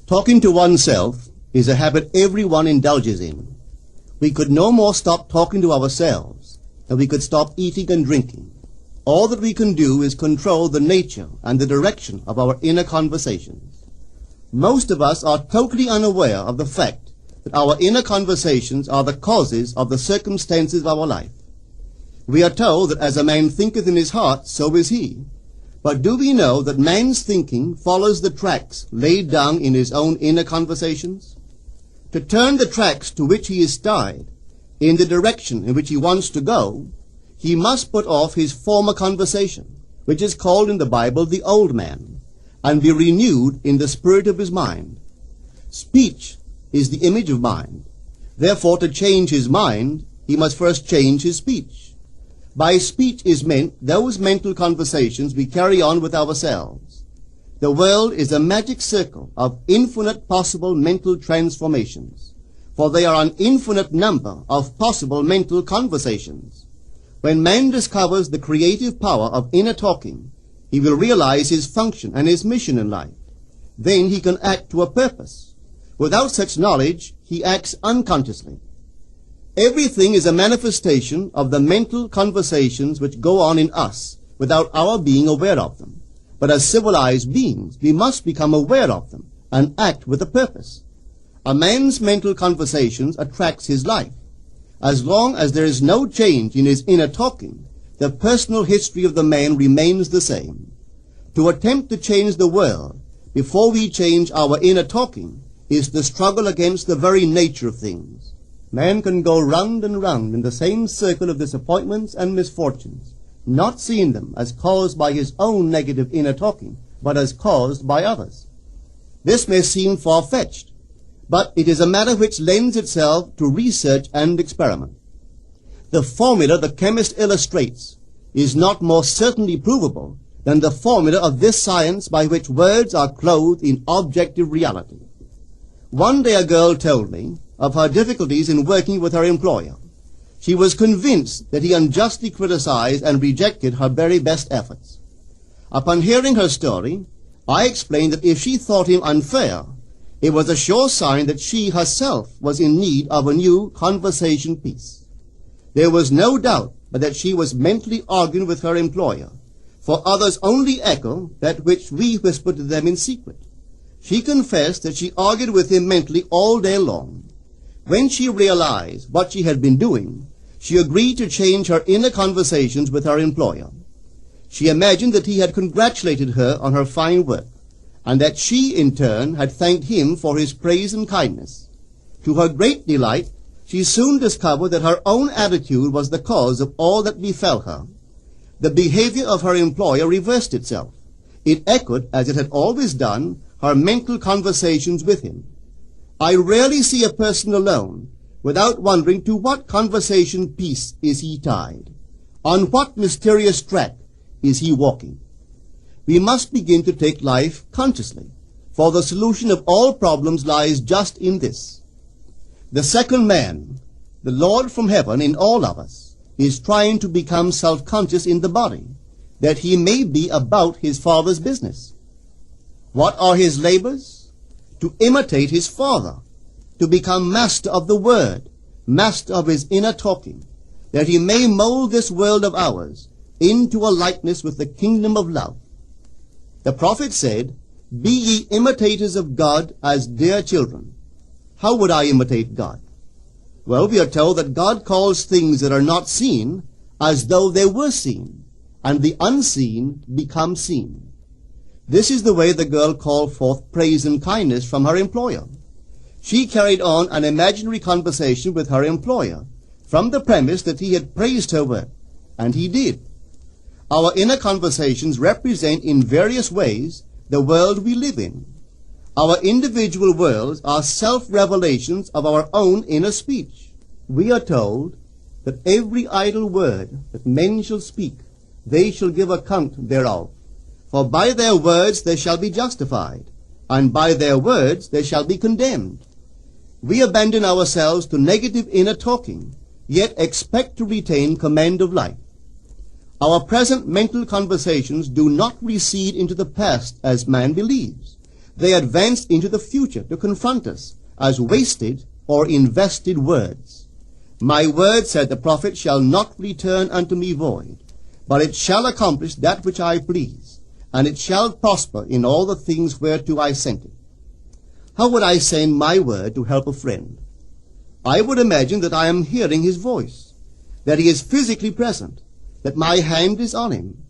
Talking to oneself is a habit everyone indulges in. We could no more stop talking to ourselves than we could stop eating and drinking. All that we can do is control the nature and the direction of our inner conversations. Most of us are totally unaware of the fact that our inner conversations are the causes of the circumstances of our life. We are told that as a man thinketh in his heart, so is he. But do we know that man's thinking follows the tracks laid down in his own inner conversations? To turn the tracks to which he is tied in the direction in which he wants to go, he must put off his former conversation, which is called in the Bible the old man, and be renewed in the spirit of his mind. Speech is the image of mind. Therefore, to change his mind, he must first change his speech. By speech is meant those mental conversations we carry on with ourselves. The world is a magic circle of infinite possible mental transformations, for there are an infinite number of possible mental conversations. When man discovers the creative power of inner talking, he will realize his function and his mission in life. Then he can act to a purpose. Without such knowledge, he acts unconsciously. Everything is a manifestation of the mental conversations which go on in us without our being aware of them. But as civilized beings, we must become aware of them and act with a purpose. A man's mental conversations attracts his life. As long as there is no change in his inner talking, the personal history of the man remains the same. To attempt to change the world before we change our inner talking is the struggle against the very nature of things. Man can go round and round in the same circle of disappointments and misfortunes, not seeing them as caused by his own negative inner talking, but as caused by others. This may seem far-fetched, but it is a matter which lends itself to research and experiment. The formula the chemist illustrates is not more certainly provable than the formula of this science by which words are clothed in objective reality. One day a girl told me of her difficulties in working with her employer. She was convinced that he unjustly criticized and rejected her very best efforts. Upon hearing her story, I explained that if she thought him unfair, it was a sure sign that she herself was in need of a new conversation piece. There was no doubt but that she was mentally arguing with her employer, for others only echo that which we whisper to them in secret. She confessed that she argued with him mentally all day long. When she realized what she had been doing, she agreed to change her inner conversations with her employer. She imagined that he had congratulated her on her fine work, and that she, in turn, had thanked him for his praise and kindness. To her great delight, she soon discovered that her own attitude was the cause of all that befell her. The behavior of her employer reversed itself. It echoed, as it had always done, her mental conversations with him. I rarely see a person alone without wondering to what conversation piece is he tied. On what mysterious track is he walking? We must begin to take life consciously, for the solution of all problems lies just in this. The second man, the Lord from heaven in all of us, is trying to become self-conscious in the body, that he may be about his Father's business. What are his labors? To imitate his Father, to become master of the Word, master of his inner talking, that he may mold this world of ours into a likeness with the kingdom of love. The prophet said, "Be ye imitators of God as dear children." How would I imitate God? Well, we are told that God calls things that are not seen as though they were seen, and the unseen become seen. This is the way the girl called forth praise and kindness from her employer. She carried on an imaginary conversation with her employer from the premise that he had praised her work, and he did. Our inner conversations represent in various ways the world we live in. Our individual worlds are self-revelations of our own inner speech. We are told that every idle word that men shall speak, they shall give account thereof. For by their words they shall be justified, and by their words they shall be condemned. We abandon ourselves to negative inner talking, yet expect to retain command of life. Our present mental conversations do not recede into the past as man believes. They advanced into the future to confront us as wasted or invested words. My word, said the prophet, shall not return unto me void, but it shall accomplish that which I please, and it shall prosper in all the things whereto I sent it. How would I send my word to help a friend? I would imagine that I am hearing his voice, that he is physically present, that my hand is on him.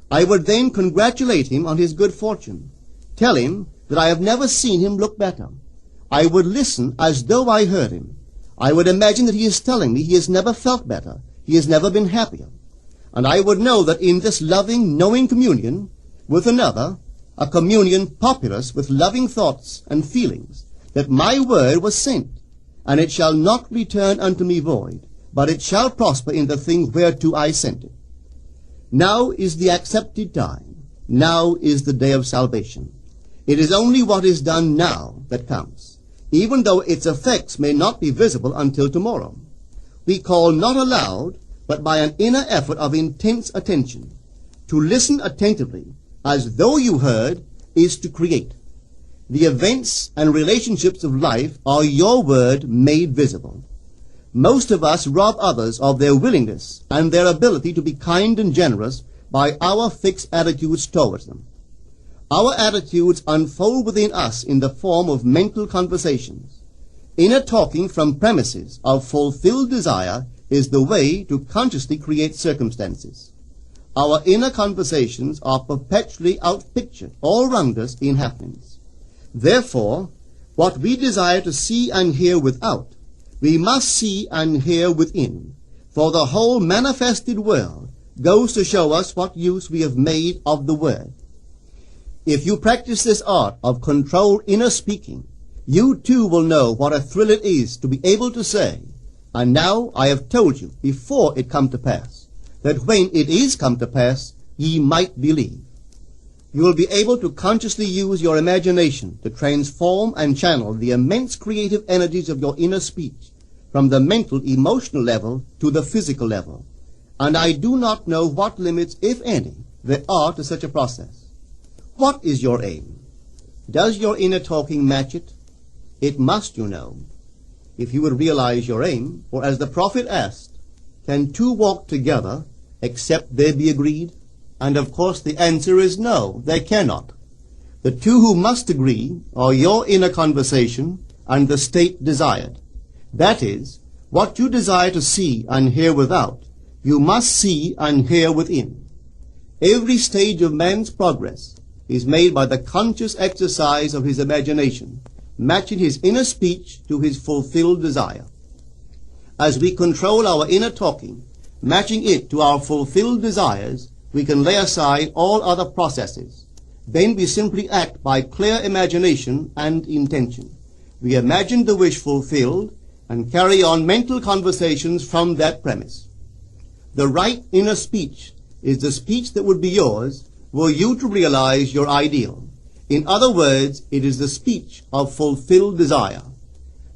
I would then congratulate him on his good fortune, tell him that I have never seen him look better. I would listen as though I heard him. I would imagine that he is telling me he has never felt better, he has never been happier. And I would know that in this loving, knowing communion with another, a communion populous with loving thoughts and feelings, that my word was sent, and it shall not return unto me void, but it shall prosper in the thing whereto I sent it. Now is the accepted time. Now is the day of salvation. It is only what is done now that counts, even though its effects may not be visible until tomorrow. We call not aloud, but by an inner effort of intense attention. To listen attentively, as though you heard, is to create. The events and relationships of life are your word made visible. Most of us rob others of their willingness and their ability to be kind and generous by our fixed attitudes towards them. Our attitudes unfold within us in the form of mental conversations. Inner talking from premises of fulfilled desire is the way to consciously create circumstances. Our inner conversations are perpetually outpictured all around us in happenings. Therefore, what we desire to see and hear without, we must see and hear within, for the whole manifested world goes to show us what use we have made of the word. If you practice this art of controlled inner speaking, you too will know what a thrill it is to be able to say, and now I have told you before it come to pass, that when it is come to pass, ye might believe. You will be able to consciously use your imagination to transform and channel the immense creative energies of your inner speech from the mental, emotional level to the physical level. And I do not know what limits, if any, there are to such a process. What is your aim? Does your inner talking match it? It must, you know. If you would realize your aim, for as the prophet asked, can two walk together except they be agreed? And of course the answer is no, they cannot. The two who must agree are your inner conversation and the state desired. That is, what you desire to see and hear without, you must see and hear within. Every stage of man's progress is made by the conscious exercise of his imagination, matching his inner speech to his fulfilled desire. As we control our inner talking, matching it to our fulfilled desires, we can lay aside all other processes. Then we simply act by clear imagination and intention. We imagine the wish fulfilled and carry on mental conversations from that premise. The right inner speech is the speech that would be yours were you to realize your ideal. In other words, it is the speech of fulfilled desire.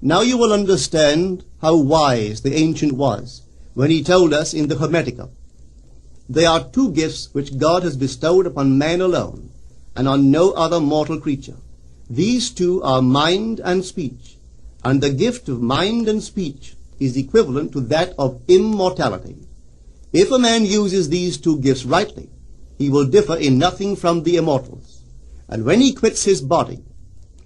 Now you will understand how wise the ancient was when he told us in the Hermetica, there are two gifts which God has bestowed upon man alone, and on no other mortal creature. These two are mind and speech, and the gift of mind and speech is equivalent to that of immortality. If a man uses these two gifts rightly, he will differ in nothing from the immortals. And when he quits his body,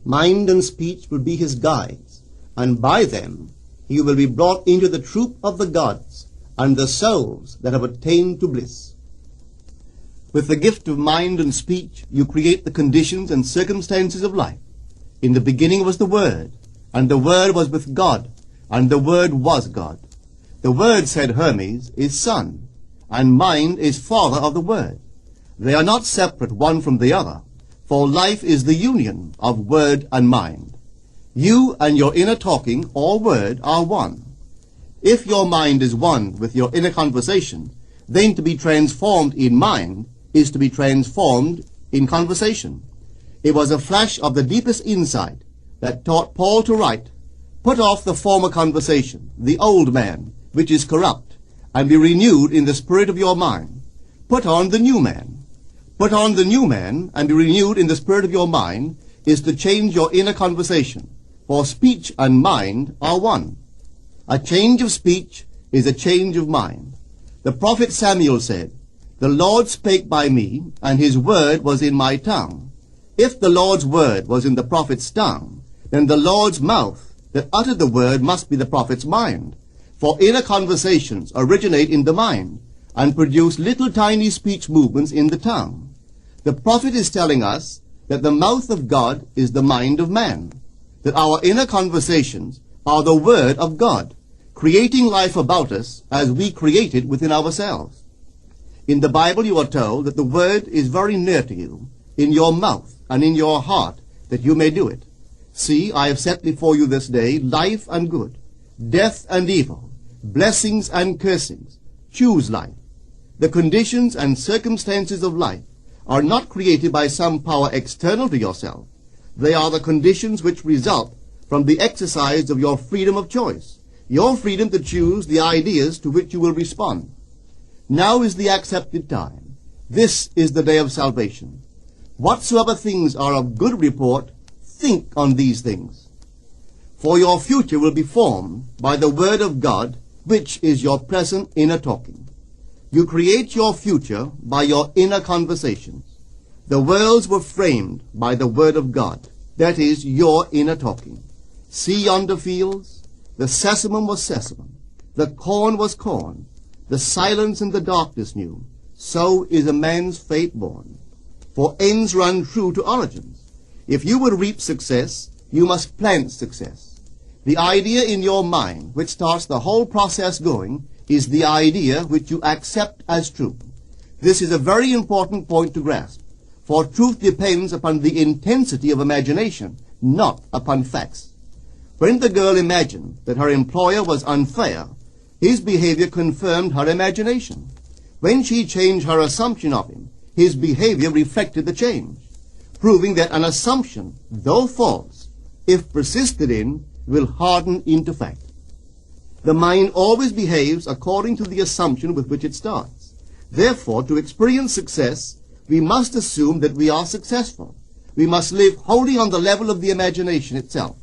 mind and speech will be his guides, and by them he will be brought into the troop of the gods and the souls that have attained to bliss. With the gift of mind and speech, you create the conditions and circumstances of life. In the beginning was the Word, and the Word was with God, and the Word was God. The Word, said Hermes, is Son, and mind is Father of the Word. They are not separate one from the other, for life is the union of word and mind. You and your inner talking, or word, are one. If your mind is one with your inner conversation, then to be transformed in mind is to be transformed in conversation. It was a flash of the deepest insight that taught Paul to write, put off the former conversation, the old man, which is corrupt, and be renewed in the spirit of your mind. Put on the new man. Put on the new man, and be renewed in the spirit of your mind, is to change your inner conversation, for speech and mind are one. A change of speech is a change of mind. The prophet Samuel said, "The Lord spake by me, and his word was in my tongue." If the Lord's word was in the prophet's tongue, then the Lord's mouth that uttered the word must be the prophet's mind. For inner conversations originate in the mind and produce little tiny speech movements in the tongue. The prophet is telling us that the mouth of God is the mind of man, that our inner conversations are the word of God, creating life about us as we create it within ourselves. In the Bible you are told that the word is very near to you, in your mouth and in your heart, that you may do it. See, I have set before you this day life and good, death and evil, blessings and cursings. Choose life. The conditions and circumstances of life are not created by some power external to yourself. They are the conditions which result from the exercise of your freedom of choice, your freedom to choose the ideas to which you will respond. Now is the accepted time. This is the day of salvation. Whatsoever things are of good report, think on these things. For your future will be formed by the word of God, which is your present inner talking. You create your future by your inner conversations. The worlds were framed by the word of God, that is, your inner talking. See yonder fields? The sesamum was sesamum, the corn was corn, the silence and the darkness knew. So is a man's fate born. For ends run true to origins. If you would reap success, you must plant success. The idea in your mind, which starts the whole process going, is the idea which you accept as true. This is a very important point to grasp, for truth depends upon the intensity of imagination, not upon facts. When the girl imagined that her employer was unfair, his behavior confirmed her imagination. When she changed her assumption of him, his behavior reflected the change, proving that an assumption, though false, if persisted in, will harden into fact. The mind always behaves according to the assumption with which it starts. Therefore, to experience success, we must assume that we are successful. We must live wholly on the level of the imagination itself,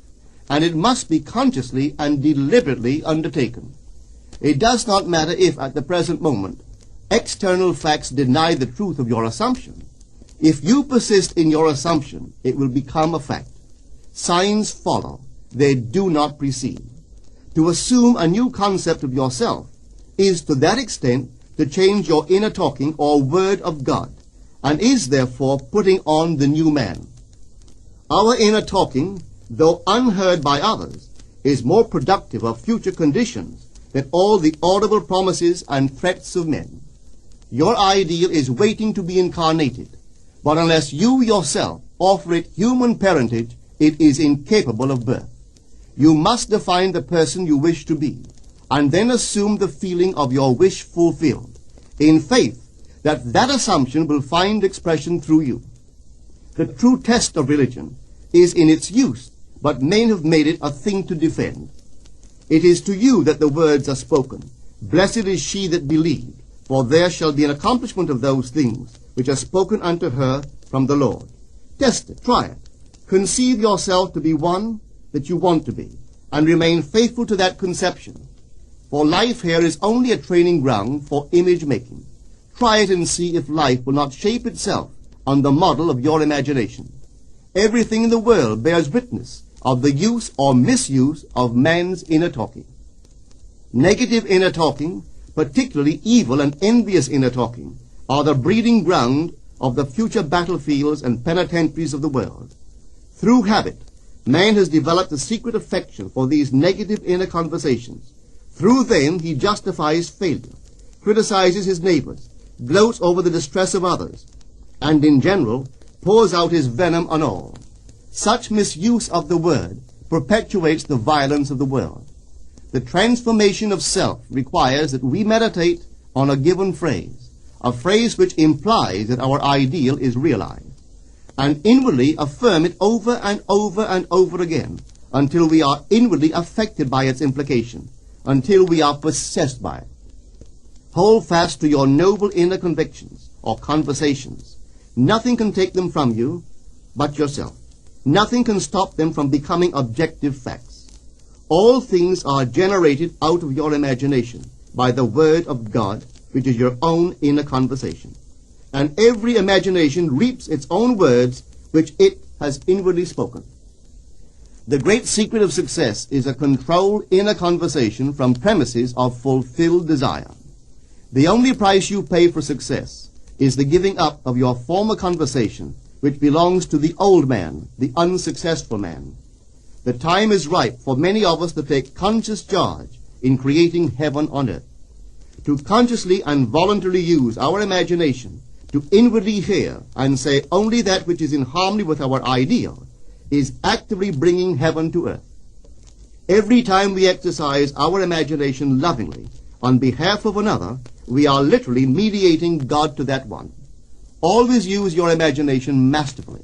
and it must be consciously and deliberately undertaken. It does not matter if, at the present moment, external facts deny the truth of your assumption. If you persist in your assumption, it will become a fact. Signs follow. They do not precede. To assume a new concept of yourself is to that extent to change your inner talking or word of God, and is therefore putting on the new man. Our inner talking, though unheard by others, is more productive of future conditions than all the audible promises and threats of men. Your ideal is waiting to be incarnated, but unless you yourself offer it human parentage, it is incapable of birth. You must define the person you wish to be, and then assume the feeling of your wish fulfilled, in faith that that assumption will find expression through you. The true test of religion is in its use, but men have made it a thing to defend. It is to you that the words are spoken. Blessed is she that believed, for there shall be an accomplishment of those things which are spoken unto her from the Lord. Test it, try it. Conceive yourself to be one that you want to be, and remain faithful to that conception. For life here is only a training ground for image making. Try it and see if life will not shape itself on the model of your imagination. Everything in the world bears witness of the use or misuse of man's inner talking. Negative inner talking, particularly evil and envious inner talking, are the breeding ground of the future battlefields and penitentiaries of the world. Through habit, man has developed a secret affection for these negative inner conversations. Through them he justifies failure, criticizes his neighbors, gloats over the distress of others, and in general pours out his venom on all. Such misuse of the word perpetuates the violence of the world. The transformation of self requires that we meditate on a given phrase, a phrase which implies that our ideal is realized, and inwardly affirm it over and over and over again until we are inwardly affected by its implication, until we are possessed by it. Hold fast to your noble inner convictions or conversations. Nothing can take them from you but yourself. Nothing can stop them from becoming objective facts. All things are generated out of your imagination by the Word of God, which is your own inner conversation. And every imagination reaps its own words, which it has inwardly spoken. The great secret of success is a controlled inner conversation from premises of fulfilled desire. The only price you pay for success is the giving up of your former conversation, which belongs to the old man, the unsuccessful man. The time is ripe for many of us to take conscious charge in creating heaven on earth. To consciously and voluntarily use our imagination to inwardly hear and say only that which is in harmony with our ideal is actively bringing heaven to earth. Every time we exercise our imagination lovingly on behalf of another, we are literally mediating God to that one. Always use your imagination masterfully,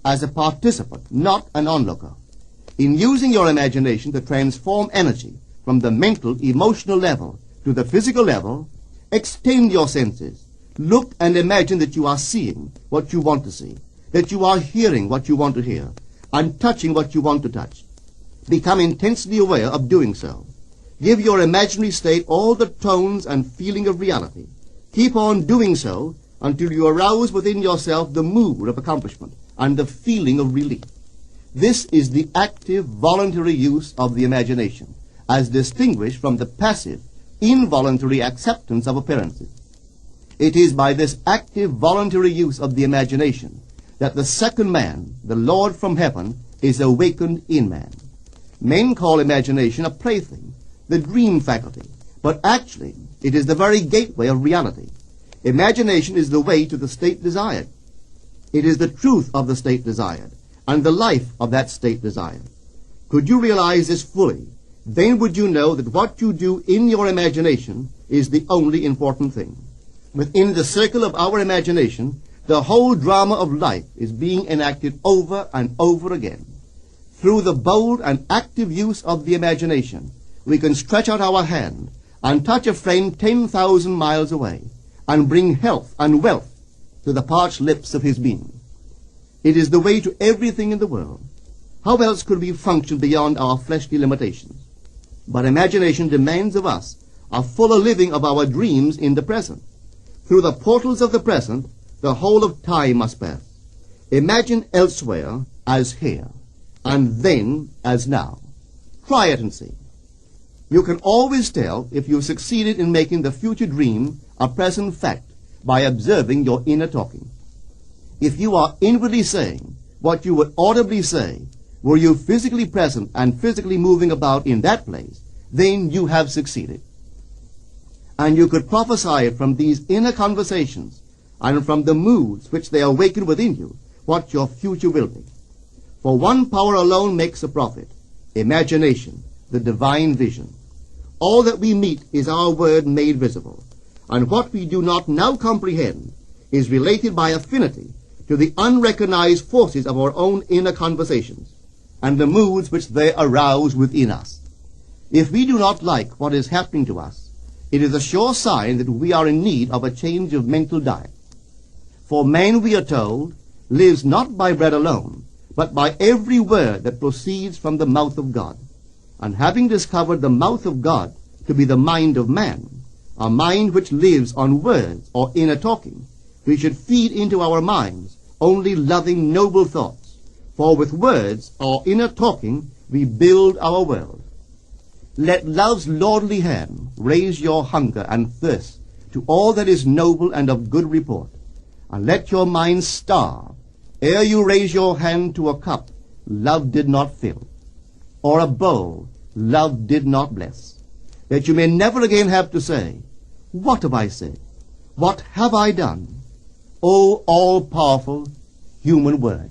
as a participant, not an onlooker. In using your imagination to transform energy from the mental, emotional level to the physical level, extend your senses. Look and imagine that you are seeing what you want to see, that you are hearing what you want to hear, and touching what you want to touch. Become intensely aware of doing so. Give your imaginary state all the tones and feeling of reality. Keep on doing so until you arouse within yourself the mood of accomplishment and the feeling of relief. This is the active, voluntary use of the imagination, as distinguished from the passive, involuntary acceptance of appearances. It is by this active, voluntary use of the imagination that the second man, the Lord from heaven, is awakened in man. Men call imagination a plaything, the dream faculty, but actually it is the very gateway of reality. Imagination is the way to the state desired. It is the truth of the state desired, and the life of that state desired. Could you realize this fully, then would you know that what you do in your imagination is the only important thing. Within the circle of our imagination, the whole drama of life is being enacted over and over again. Through the bold and active use of the imagination, we can stretch out our hand and touch a friend 10,000 miles away and bring health and wealth to the parched lips of his being. It is the way to everything in the world. How else could we function beyond our fleshly limitations? But imagination demands of us a fuller living of our dreams in the present. Through the portals of the present, the whole of time must pass. Imagine elsewhere as here, and then as now. Try it and see. You can always tell if you've succeeded in making the future dream a present fact by observing your inner talking. If you are inwardly saying what you would audibly say, were you physically present and physically moving about in that place, then you have succeeded. And you could prophesy it from these inner conversations and from the moods which they awaken within you, what your future will be. For one power alone makes a prophet, imagination, the divine vision. All that we meet is our word made visible, and what we do not now comprehend is related by affinity to the unrecognized forces of our own inner conversations, and the moods which they arouse within us. If we do not like what is happening to us, it is a sure sign that we are in need of a change of mental diet. For man, we are told, lives not by bread alone, but by every word that proceeds from the mouth of God. And having discovered the mouth of God to be the mind of man, a mind which lives on words or inner talking, we should feed into our minds only loving, noble thoughts. For with words or inner talking we build our world. Let love's lordly hand raise your hunger and thirst to all that is noble and of good report, and let your mind starve ere you raise your hand to a cup love did not fill, or a bowl love did not bless, that you may never again have to say, "What have I said? What have I done?" O all-powerful human word.